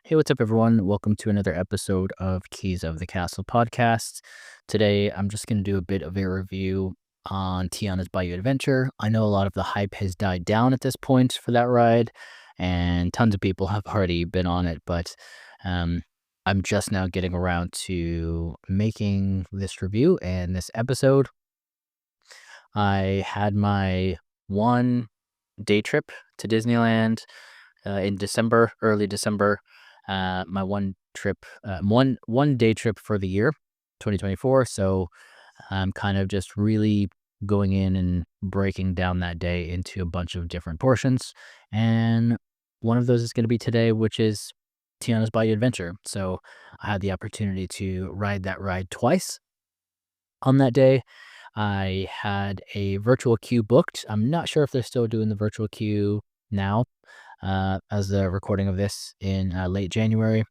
Hey, what's up, everyone? Welcome to another episode of Keys of the Castle podcast. Today, I'm just going to do a bit of a review on Tiana's Bayou Adventure. I know a lot of the hype has died down at this point for that ride, and tons of people have already been on it, but um, I'm just now getting around to making this review and this episode. I had my one day trip to Disneyland in December, early December. My one trip, one day trip for the year, 2024. So I'm kind of just really going in and breaking down that day into a bunch of different portions. And one of those is going to be today, which is Tiana's Bayou Adventure. So I had the opportunity to ride that ride twice on that day. I had a virtual queue booked. I'm not sure if they're still doing the virtual queue now, as the recording of this in late January.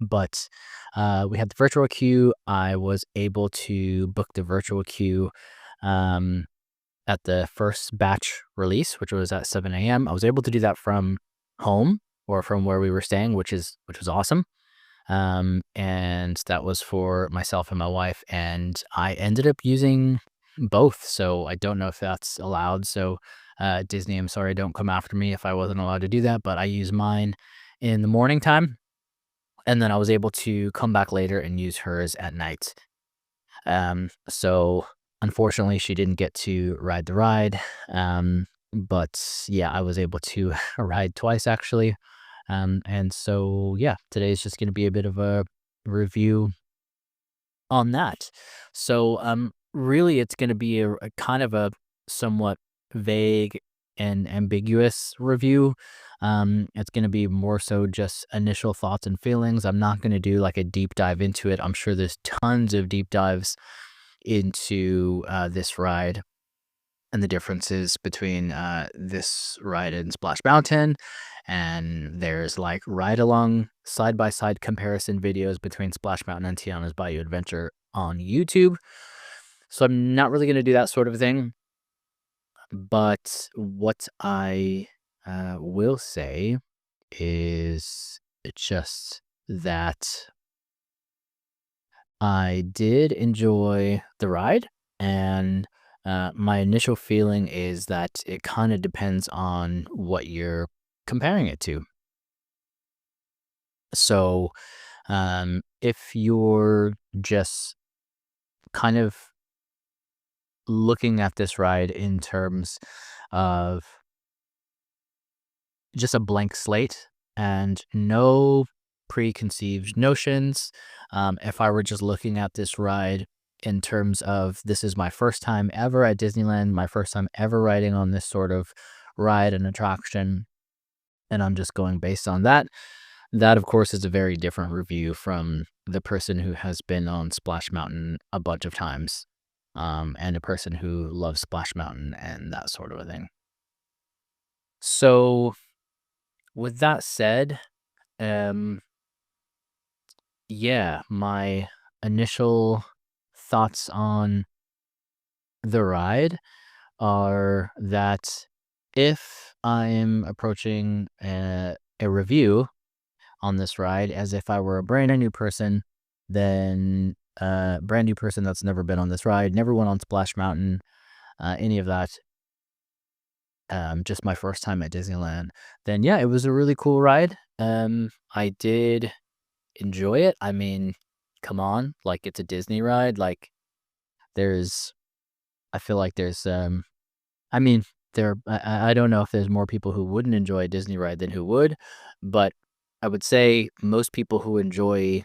But we had the virtual queue. I was able to book the virtual queue um, at the first batch release, which was at 7 a.m. I was able to do that from home or from where we were staying, which was awesome. And that was for myself and my wife, and I ended up using both. So I don't know if that's allowed. So Disney, I'm sorry, don't come after me if I wasn't allowed to do that, but I used mine in the morning time, and then I was able to come back later and use hers at night. So unfortunately, she didn't get to ride the ride. But yeah, I was able to ride twice actually. And so yeah, today is just going to be a bit of a review on that. So really, it's going to be a kind of a somewhat vague and ambiguous review. It's going to be more so just initial thoughts and feelings. I'm not going to do like a deep dive into it. I'm sure there's tons of deep dives into this ride and the differences between this ride and Splash Mountain. And there's like ride along side by side comparison videos between Splash Mountain and Tiana's Bayou Adventure on YouTube. So I'm not really going to do that sort of thing. But what I will say is just that I did enjoy the ride, and my initial feeling is that it kind of depends on what you're comparing it to. So, if you're just kind of looking at this ride in terms of just a blank slate and no preconceived notions. If I were just looking at this ride in terms of this is my first time ever at Disneyland, my first time ever riding on this sort of ride and attraction, and I'm just going based on that, that of course is a very different review from the person who has been on Splash Mountain a bunch of times, and a person who loves Splash Mountain and that sort of a thing. So with that said, um, yeah, my initial thoughts on the ride are that if I'm approaching a review on this ride as if I were a brand new person, then brand new person that's never been on this ride, never went on Splash Mountain, any of that, just my first time at Disneyland, then yeah, it was a really cool ride. I did enjoy it. I mean, come on, like it's a Disney ride. Like there's, I feel like there's, I mean, I don't know if there's more people who wouldn't enjoy a Disney ride than who would, but I would say most people who enjoy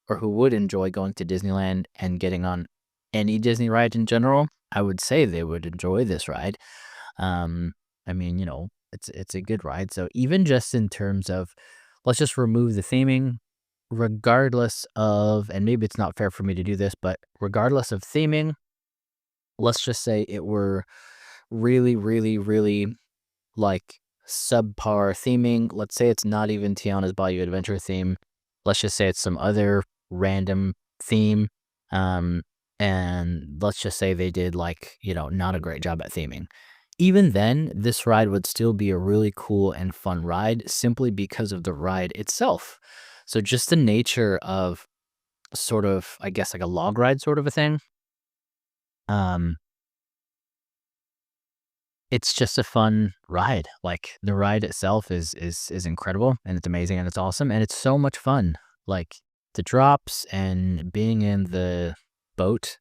or who would enjoy going to Disneyland and getting on any Disney ride in general, I would say they would enjoy this ride. Um, I mean, it's a good ride. So even just in terms of, let's just remove the theming, regardless of, and maybe it's not fair for me to do this, but regardless of theming, let's just say it were really, really, really like subpar theming. Let's say it's not even Tiana's Bayou Adventure theme. Let's just say it's some other random theme. Um, and let's just say they did like, not a great job at theming. even then, this ride would still be a really cool and fun ride simply because of the ride itself. So just the nature of sort of, I guess, like a log ride sort of a thing. Um, it's just a fun ride. Like the ride itself is incredible and it's amazing and it's awesome and it's so much fun. Like the drops and being in the boat,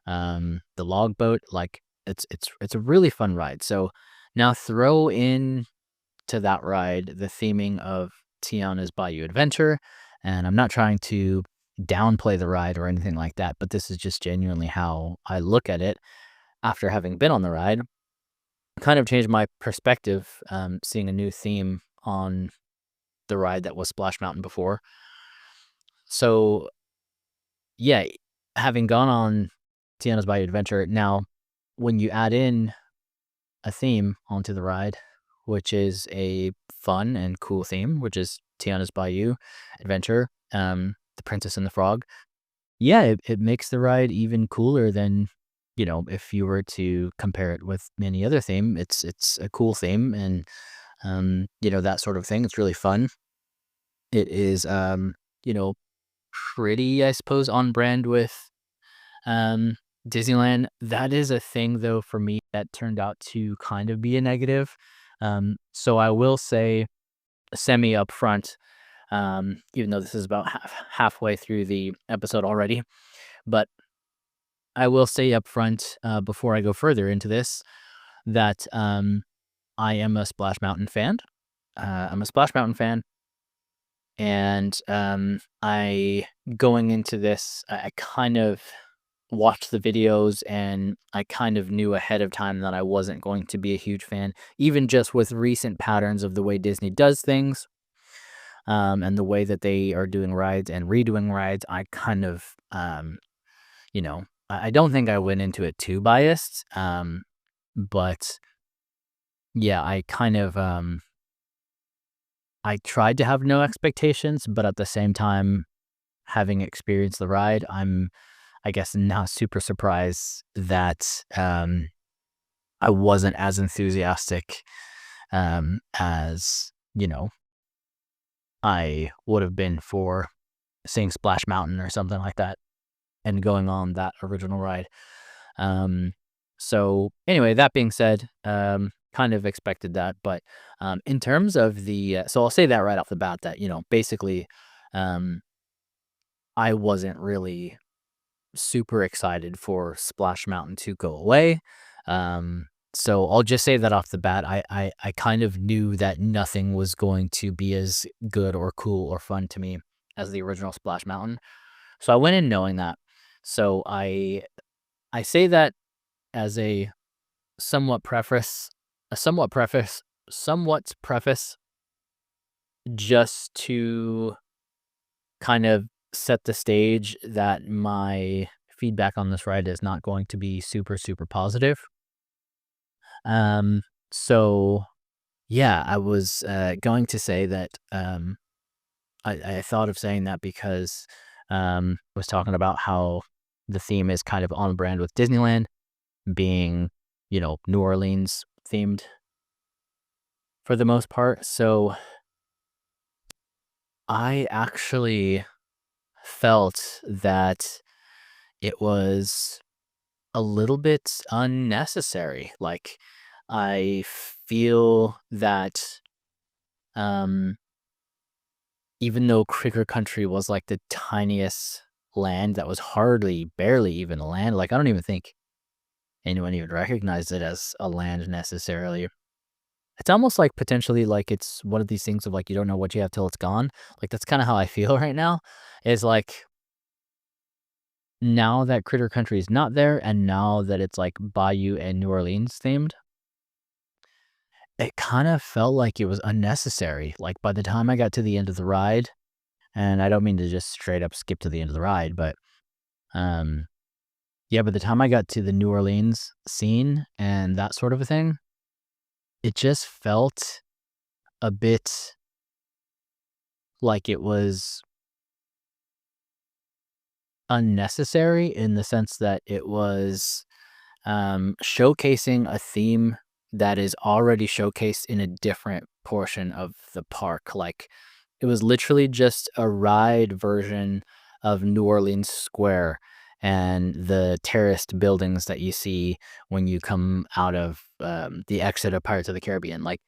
the log boat, like it's a really fun ride. So now throw in to that ride the theming of Tiana's Bayou Adventure, and I'm not trying to downplay the ride or anything like that, but this is just genuinely how I look at it after having been on the ride. Kind of changed my perspective, seeing a new theme on the ride that was Splash Mountain before. So, yeah, having gone on Tiana's Bayou Adventure, now when you add in a theme onto the ride, which is a fun and cool theme, which is Tiana's Bayou Adventure, The Princess and the Frog. Yeah, it makes the ride even cooler than, if you were to compare it with any other theme. It's a cool theme and that sort of thing. It's really fun. It is you know, pretty, I suppose, on brand with um Disneyland. That is a thing though for me that turned out to kind of be a negative. So I will say semi upfront, even though this is about halfway through the episode already, but I will say upfront, before I go further into this, that I am a Splash Mountain fan. I'm a Splash Mountain fan, and I going into this, I kind of watched the videos, and I kind of knew ahead of time that I wasn't going to be a huge fan, even just with recent patterns of the way Disney does things, and the way that they are doing rides and redoing rides. I kind of, I don't think I went into it too biased, but yeah, I kind of, I tried to have no expectations, but at the same time, having experienced the ride, I'm, I guess, not super surprised that I wasn't as enthusiastic as, I would have been for seeing Splash Mountain or something like that and going on that original ride. Um, so anyway, that being said, kind of expected that, but in terms of the, so I'll say that right off the bat that basically, um, I wasn't really super excited for Splash Mountain to go away. So I'll just say that off the bat, I kind of knew that nothing was going to be as good or cool or fun to me as the original Splash Mountain. So I went in knowing that. So I say that as a somewhat preface, a somewhat preface, just to kind of set the stage that my feedback on this ride is not going to be super, super positive. Um, so yeah, I was going to say that I thought of saying that because I was talking about how the theme is kind of on brand with Disneyland being, New Orleans themed for the most part. So I actually felt that it was a little bit unnecessary. Like, I feel that, um, even though Critter Country was like the tiniest land that was hardly, barely even a land, like, I don't even think anyone even recognized it as a land necessarily. It's almost like potentially like it's one of these things of like you don't know what you have till it's gone. Like, that's kind of how I feel right now. Is like now that Critter Country is not there, and now that it's like Bayou and New Orleans themed, it kind of felt like it was unnecessary. Like by the time I got to the end of the ride, and I don't mean to just straight up skip to the end of the ride, but um yeah, by the time I got to the New Orleans scene and that sort of a thing, it just felt a bit like it was unnecessary in the sense that it was showcasing a theme that is already showcased in a different portion of the park. Like, it was literally just a ride version of New Orleans Square and the terraced buildings that you see when you come out of, the exit of Pirates of the Caribbean. Like,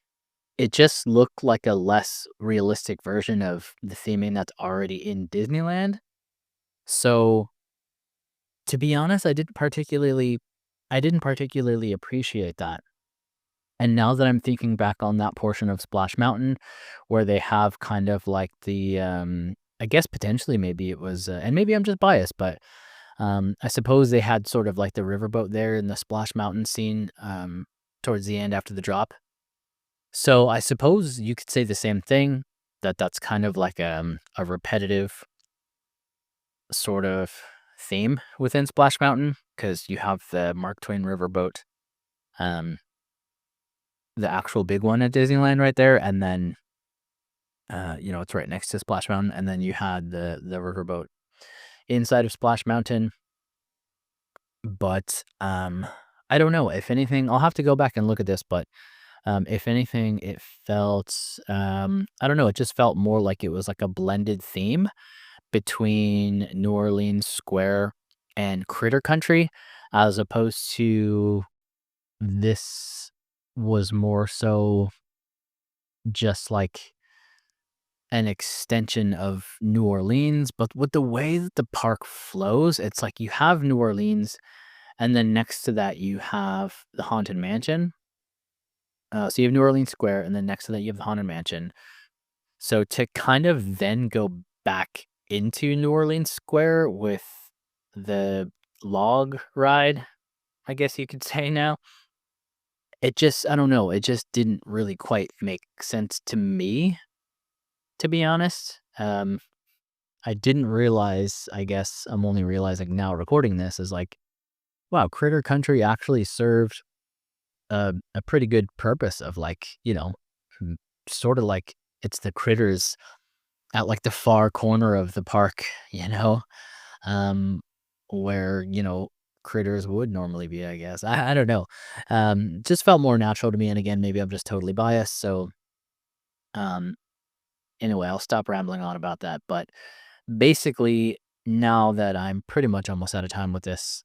it just looked like a less realistic version of the theming that's already in Disneyland. So, to be honest, I didn't particularly appreciate that. And now that I'm thinking back on that portion of Splash Mountain where they have kind of like I guess potentially maybe it was, and maybe I'm just biased, but I suppose they had sort of like the riverboat there in the Splash Mountain scene towards the end after the drop. So I suppose you could say the same thing, that that's kind of like a repetitive sort of theme within Splash Mountain because you have the Mark Twain riverboat, um, the actual big one at Disneyland right there, and then it's right next to Splash Mountain, and then you had the riverboat inside of Splash Mountain. But I don't know. If anything, I'll have to go back and look at this, but if anything, it felt I don't know, it just felt more like it was like a blended theme between New Orleans Square and Critter Country, as opposed to this was more so just like an extension of New Orleans. But with the way that the park flows, it's like you have New Orleans, and then next to that you have the Haunted Mansion. So you have New Orleans Square, and then next to that you have the Haunted Mansion. So to kind of then go back into New Orleans Square with the log ride, I guess you could say now, it just, I don't know, it just didn't really quite make sense to me, to be honest. I didn't realize, I guess I'm only realizing now recording this is like, wow, Critter Country actually served a pretty good purpose of like, sort of like it's the critters at like the far corner of the park, um, where, critters would normally be, I guess. I don't know. Just felt more natural to me. And again, maybe I'm just totally biased. So, um, anyway, I'll stop rambling on about that. But basically, now that I'm pretty much almost out of time with this,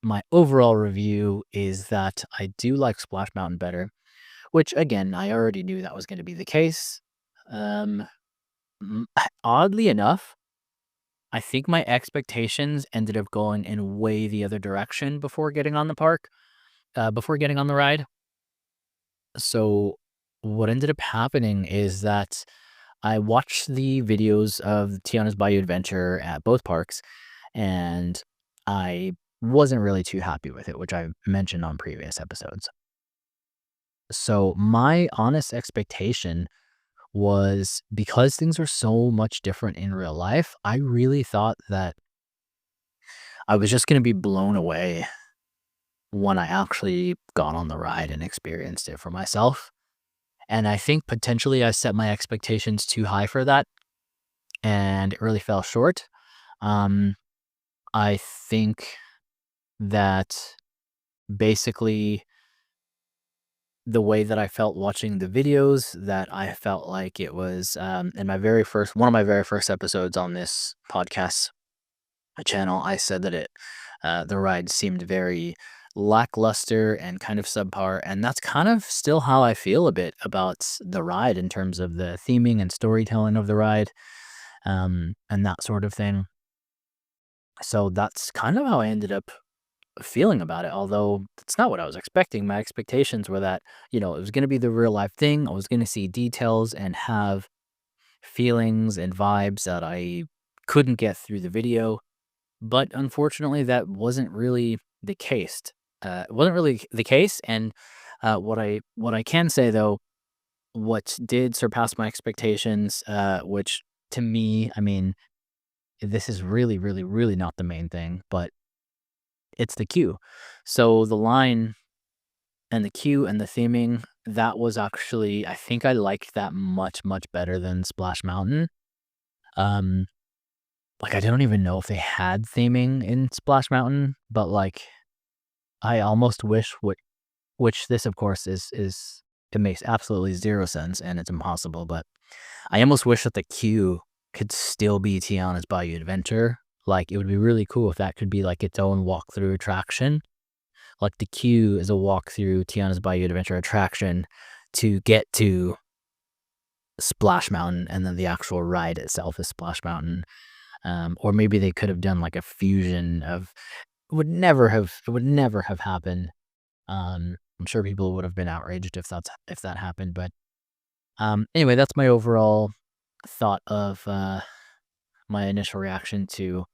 my overall review is that I do like Splash Mountain better, which again, I already knew that was going to be the case. Um, Oddly enough, I think my expectations ended up going in way the other direction before getting on the ride. So what ended up happening is that I watched the videos of Tiana's Bayou Adventure at both parks, and I wasn't really too happy with it, which I mentioned on previous episodes. So my honest expectation was because things are so much different in real life, I really thought that I was just going to be blown away when I actually got on the ride and experienced it for myself. And I think potentially I set my expectations too high for that, and it really fell short. Um, I think that basically the way that I felt watching the videos, that I felt like it was in one of my very first episodes on this podcast channel, I said that the ride seemed very lackluster and kind of subpar, and that's kind of still how I feel a bit about the ride in terms of the theming and storytelling of the ride, and that sort of thing. So that's kind of how I ended up feeling about it, although it's not what I was expecting. My expectations were that, it was going to be the real life thing. I was going to see details and have feelings and vibes that I couldn't get through the video. But unfortunately, that wasn't really the case. It wasn't really the case. And what I can say though, what did surpass my expectations, which to me, I mean, this is really, really, really not the main thing, but it's the queue. So the line and the queue and the theming, that was actually, I think I liked that much, much better than Splash Mountain. Um, like I don't even know if they had theming in Splash Mountain, but like I almost wish what which this, of course, is it makes absolutely 0 sense, and it's impossible, but I almost wish that the queue could still be Tiana's Bayou Adventure. Like, it would be really cool if that could be, like, its own walkthrough attraction. Like, the queue is a walkthrough Tiana's Bayou Adventure attraction to get to Splash Mountain, and then the actual ride itself is Splash Mountain. Or maybe they could have done, like, a fusion of it would never have happened. I'm sure people would have been outraged if that happened, but, anyway, that's my overall thought of, my initial reaction to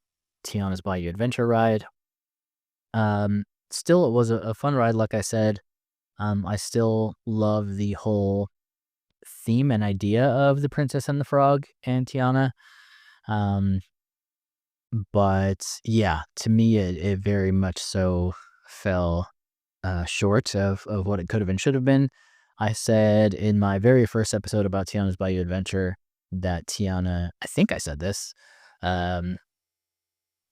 Tiana's Bayou Adventure ride. Still, it was a fun ride, like I said. I still love the whole theme and idea of The Princess and the Frog and Tiana. Um, but yeah, to me, it very much so fell short of what it could have and should have been. I said in my very first episode about Tiana's Bayou Adventure that Tiana, I think I said this. Um,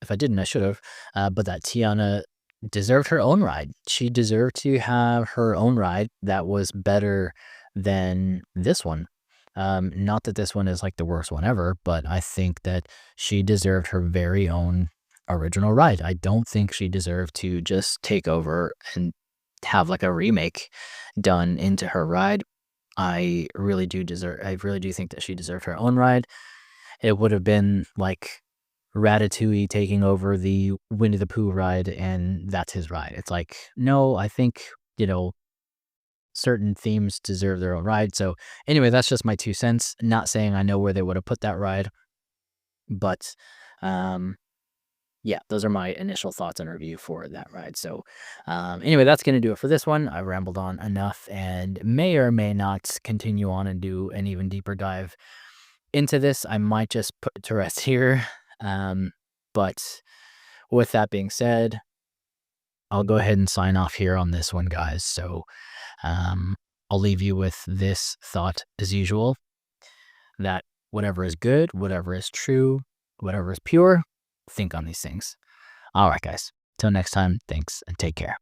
if I didn't, I should have. But that Tiana deserved her own ride. She deserved to have her own ride that was better than this one. Not that this one is like the worst one ever, but I think that she deserved her very own original ride. I don't think she deserved to just take over and have like a remake done into her ride. I really do think that she deserved her own ride. It would have been like Ratatouille taking over the Winnie the Pooh ride, and that's his ride. It's like, no, I think, certain themes deserve their own ride. So anyway, that's just my 2 cents. Not saying I know where they would have put that ride, but um yeah, those are my initial thoughts and review for that ride. So anyway, that's going to do it for this one. I rambled on enough and may or may not continue on and do an even deeper dive into this. I might just put it to rest here. But with that being said, I'll go ahead and sign off here on this one, guys. So I'll leave you with this thought as usual, that whatever is good, whatever is true, whatever is pure, think on these things. All right, guys. Till next time, thanks and take care.